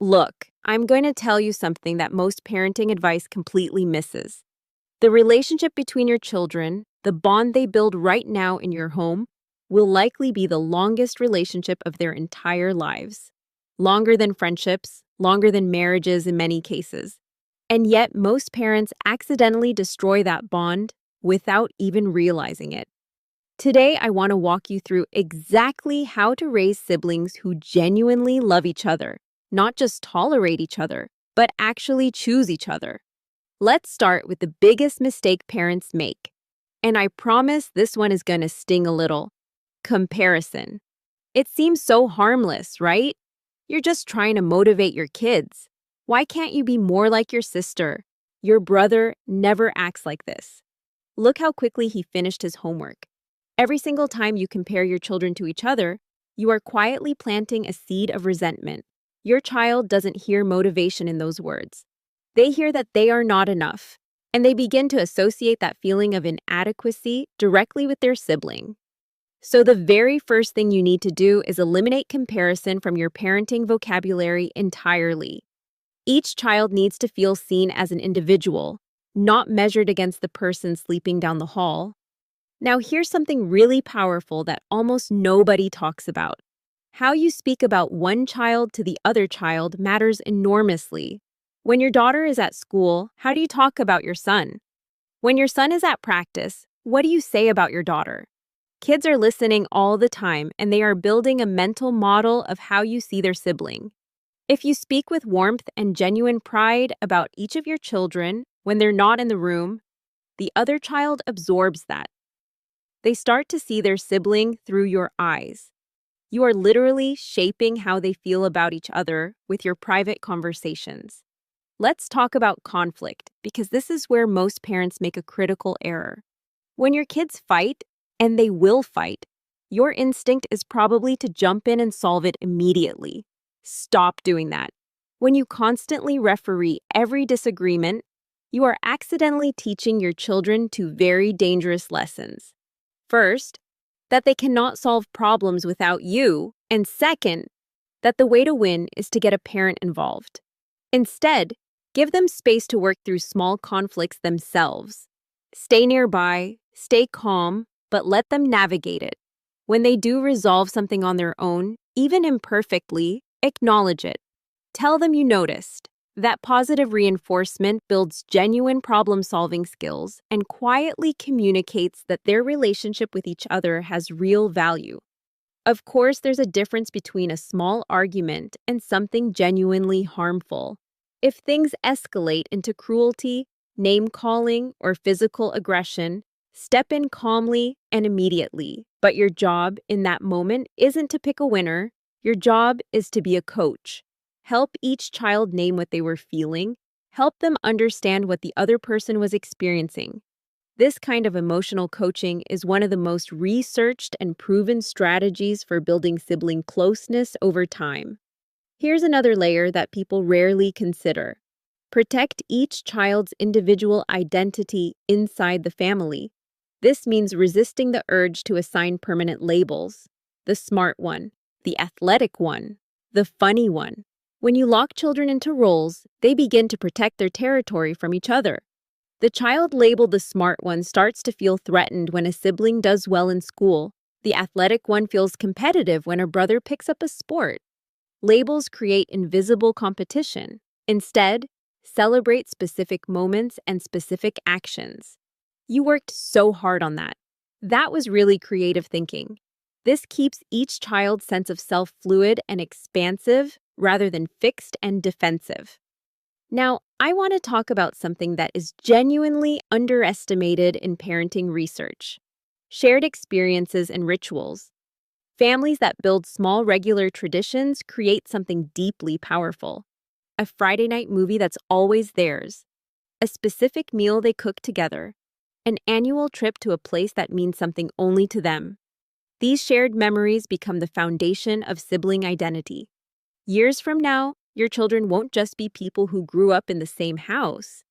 Look, I'm going to tell you something that most parenting advice completely misses. The relationship between your children, the bond they build right now in your home, will likely be the longest relationship of their entire lives. Longer than friendships, longer than marriages in many cases. And yet, most parents accidentally destroy that bond without even realizing it. Today, I want to walk you through exactly how to raise siblings who genuinely love each other, not just tolerate each other, but actually choose each other. Let's start with the biggest mistake parents make. And I promise this one is going to sting a little. Comparison. It seems so harmless, right? You're just trying to motivate your kids. Why can't you be more like your sister? Your brother never acts like this. Look how quickly he finished his homework. Every single time you compare your children to each other, you are quietly planting a seed of resentment. Your child doesn't hear motivation in those words. They hear that they are not enough, and they begin to associate that feeling of inadequacy directly with their sibling. So the very first thing you need to do is eliminate comparison from your parenting vocabulary entirely. Each child needs to feel seen as an individual, not measured against the person sleeping down the hall. Now, here's something really powerful that almost nobody talks about. How you speak about one child to the other child matters enormously. When your daughter is at school, how do you talk about your son? When your son is at practice, what do you say about your daughter? Kids are listening all the time, and they are building a mental model of how you see their sibling. If you speak with warmth and genuine pride about each of your children when they're not in the room, the other child absorbs that. They start to see their sibling through your eyes. You are literally shaping how they feel about each other with your private conversations. Let's talk about conflict, because this is where most parents make a critical error. When your kids fight, and they will fight, your instinct is probably to jump in and solve it immediately. Stop doing that. When you constantly referee every disagreement, you are accidentally teaching your children two very dangerous lessons. First, that they cannot solve problems without you, and second, that the way to win is to get a parent involved. Instead, give them space to work through small conflicts themselves. Stay nearby, stay calm, but let them navigate it. When they do resolve something on their own, even imperfectly, acknowledge it. Tell them you noticed. That positive reinforcement builds genuine problem-solving skills and quietly communicates that their relationship with each other has real value. Of course, there's a difference between a small argument and something genuinely harmful. If things escalate into cruelty, name-calling, or physical aggression, step in calmly and immediately. But your job in that moment isn't to pick a winner. Your job is to be a coach. Help each child name what they were feeling. Help them understand what the other person was experiencing. This kind of emotional coaching is one of the most researched and proven strategies for building sibling closeness over time. Here's another layer that people rarely consider. Protect each child's individual identity inside the family. This means resisting the urge to assign permanent labels. The smart one, the athletic one, the funny one. When you lock children into roles, they begin to protect their territory from each other. The child labeled the smart one starts to feel threatened when a sibling does well in school. The athletic one feels competitive when a brother picks up a sport. Labels create invisible competition. Instead, celebrate specific moments and specific actions. You worked so hard on that. That was really creative thinking. This keeps each child's sense of self fluid and expansive rather than fixed and defensive. Now, I want to talk about something that is genuinely underestimated in parenting research: shared experiences and rituals. Families that build small, regular traditions create something deeply powerful. A Friday night movie that's always theirs, a specific meal they cook together, an annual trip to a place that means something only to them. These shared memories become the foundation of sibling identity. Years from now, your children won't just be people who grew up in the same house.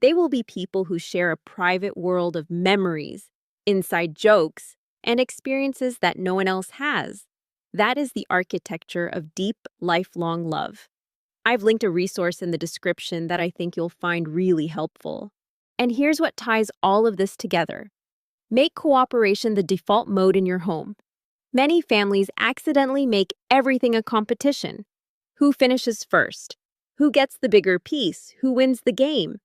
They will be people who share a private world of memories, inside jokes, and experiences that no one else has. That is the architecture of deep, lifelong love. I've linked a resource in the description that I think you'll find really helpful. And here's what ties all of this together. Make cooperation the default mode in your home. Many families accidentally make everything a competition. Who finishes first? Who gets the bigger piece? Who wins the game?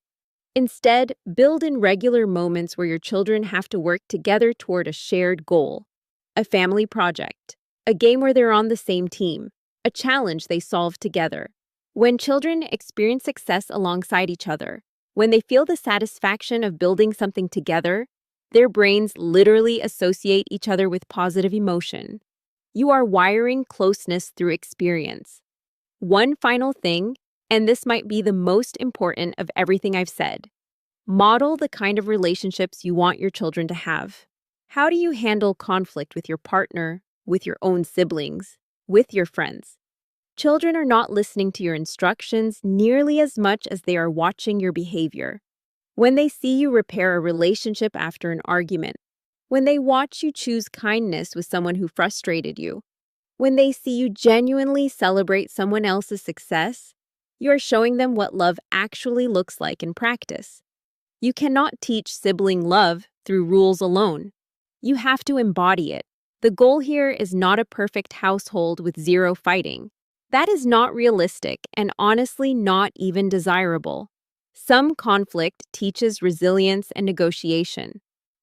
Instead, build in regular moments where your children have to work together toward a shared goal. A family project, a game where they're on the same team, a challenge they solve together. When children experience success alongside each other, when they feel the satisfaction of building something together, their brains literally associate each other with positive emotion. You are wiring closeness through experience. One final thing, and this might be the most important of everything I've said. Model the kind of relationships you want your children to have. How do you handle conflict with your partner, with your own siblings, with your friends? Children are not listening to your instructions nearly as much as they are watching your behavior. When they see you repair a relationship after an argument, when they watch you choose kindness with someone who frustrated you, when they see you genuinely celebrate someone else's success, you are showing them what love actually looks like in practice. You cannot teach sibling love through rules alone. You have to embody it. The goal here is not a perfect household with zero fighting. That is not realistic and honestly not even desirable. Some conflict teaches resilience and negotiation.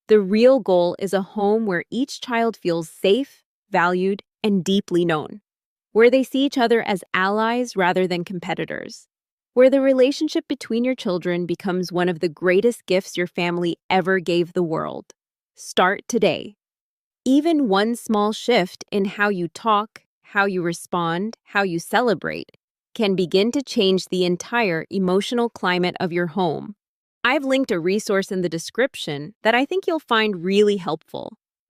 The real goal is a home where each child feels safe, valued, and deeply known, where they see each other as allies rather than competitors, where the relationship between your children becomes one of the greatest gifts your family ever gave the world. Start today. Even one small shift in how you talk, how you respond, how you celebrate, can begin to change the entire emotional climate of your home. I've linked a resource in the description that I think you'll find really helpful.